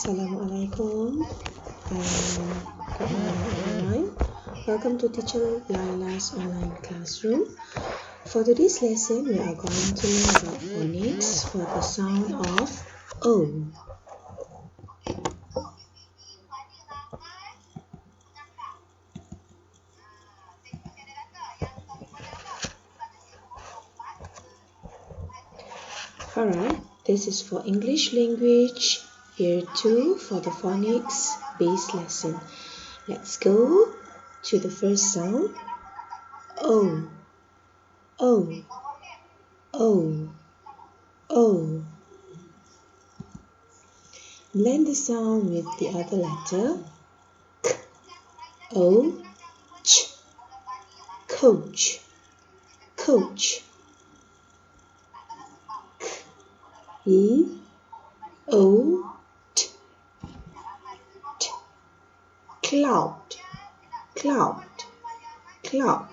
Assalamualaikum and good morning everyone. Welcome to Teacher Laila's online classroom. For today's lesson, we are going to learn about phonics for the sound of O. Alright, this is for English language, year 2 for the phonics base lesson. Let's go to the first sound. O, O, O, O. Blend the sound with the other letter. K, O, ch, coach, coach. K, O, t, t, cloud, cloud, cloud.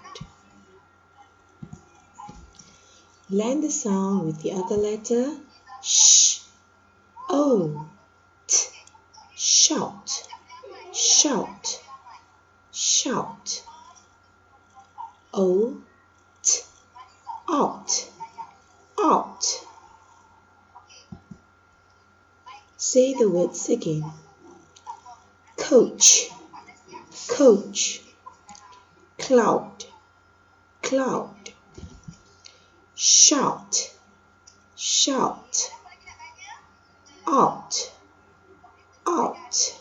Blend the sound with the other letter. Sh, O, t, shout, shout, shout. O, t, out, out. Say the words again. Coach, coach. Cloud, cloud. Shout, shout. Out, out.